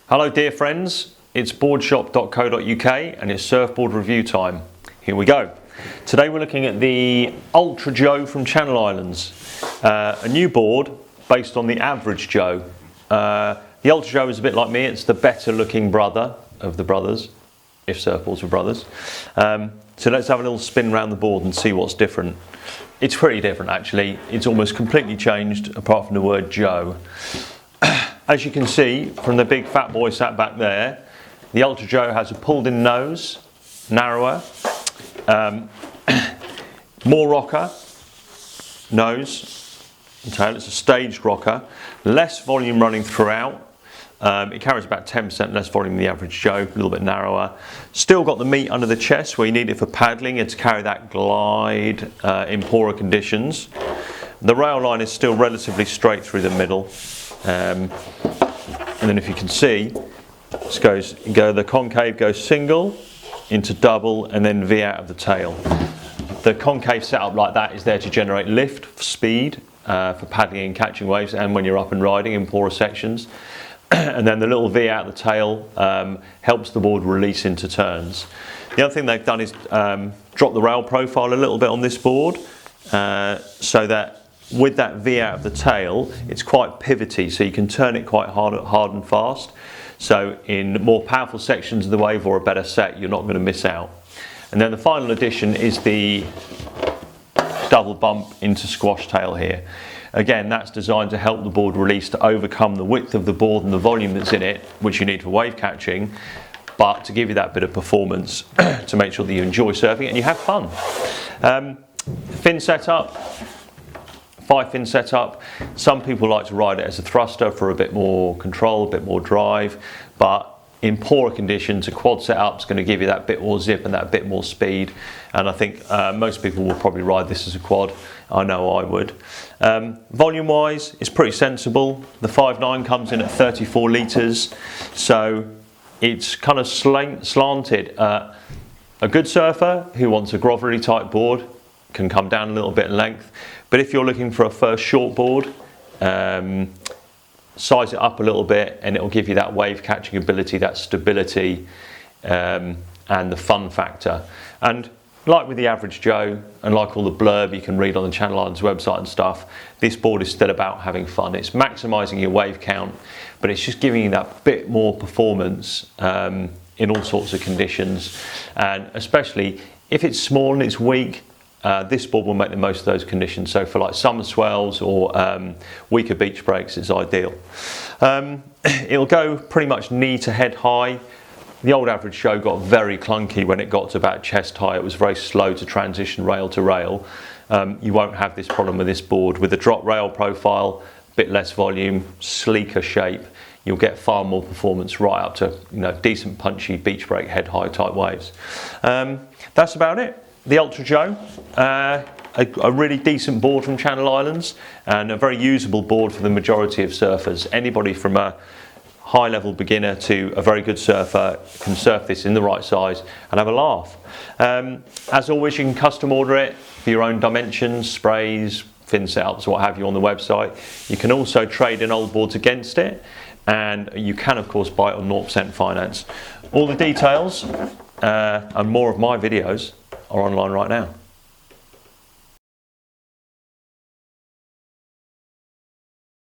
Hello dear friends, it's boardshop.co.uk and it's surfboard review time. Here we go. Today we're looking at the Ultra Joe from Channel Islands, a new board based on the average Joe. The Ultra Joe is a bit like me, it's the better looking brother of the brothers, if surfboards were brothers. So let's have a little spin around the board and see what's different. It's pretty different actually, it's almost completely changed apart from the word Joe. As you can see from the big fat boy sat back there, the Ultra Joe has a pulled in nose, narrower, more rocker, nose and tail. It's a staged rocker, less volume running throughout. It carries about 10% less volume than the average Joe, a little bit narrower. Still got the meat under the chest where you need it for paddling and to carry that glide in poorer conditions. The rail line is still relatively straight through the middle. And then if you can see, the concave goes single into double and then V out of the tail. The concave setup like that is there to generate lift, speed for paddling and catching waves and when you're up and riding in poorer sections. And then the little V out of the tail helps the board release into turns. The other thing they've done is drop the rail profile a little bit on this board so that with that V out of the tail, it's quite pivoty, so you can turn it quite hard and fast. So in more powerful sections of the wave or a better set, you're not going to miss out. And then the final addition is the double bump into squash tail here. Again, that's designed to help the board release to overcome the width of the board and the volume that's in it, which you need for wave catching, but to give you that bit of performance to make sure that you enjoy surfing and you have fun. Fin setup. 5-fin setup. Some people like to ride it as a thruster for a bit more control, a bit more drive, but in poorer conditions a quad setup is going to give you that bit more zip and that bit more speed, and I think most people will probably ride this as a quad. I know I would. Volume wise it's pretty sensible. The 5.9 comes in at 34 litres, so it's kind of slanted. A good surfer who wants a grovellery type board can come down a little bit in length, but if you're looking for a first short board, size it up a little bit and it will give you that wave catching ability, that stability, and the fun factor. And like with the average Joe and like all the blurb you can read on the Channel Islands website and stuff, this board is still about having fun. It's maximising your wave count, but it's just giving you that bit more performance in all sorts of conditions, and especially if it's small and it's weak, this board will make the most of those conditions. So for like summer swells or weaker beach breaks, it's ideal. It'll go pretty much knee to head high. The old average Joe got very clunky when it got to about chest high. It was very slow to transition rail to rail. You won't have this problem with this board. With the drop rail profile, a bit less volume, sleeker shape, you'll get far more performance right up to decent punchy beach break head high type waves. That's about it. The Ultra Joe, a really decent board from Channel Islands and a very usable board for the majority of surfers. Anybody from a high level beginner to a very good surfer can surf this in the right size and have a laugh. As always, you can custom order it for your own dimensions, sprays, fin setups, what have you on the website. You can also trade in old boards against it, and you can of course buy it on 0% finance. All the details and more of my videos are online right now.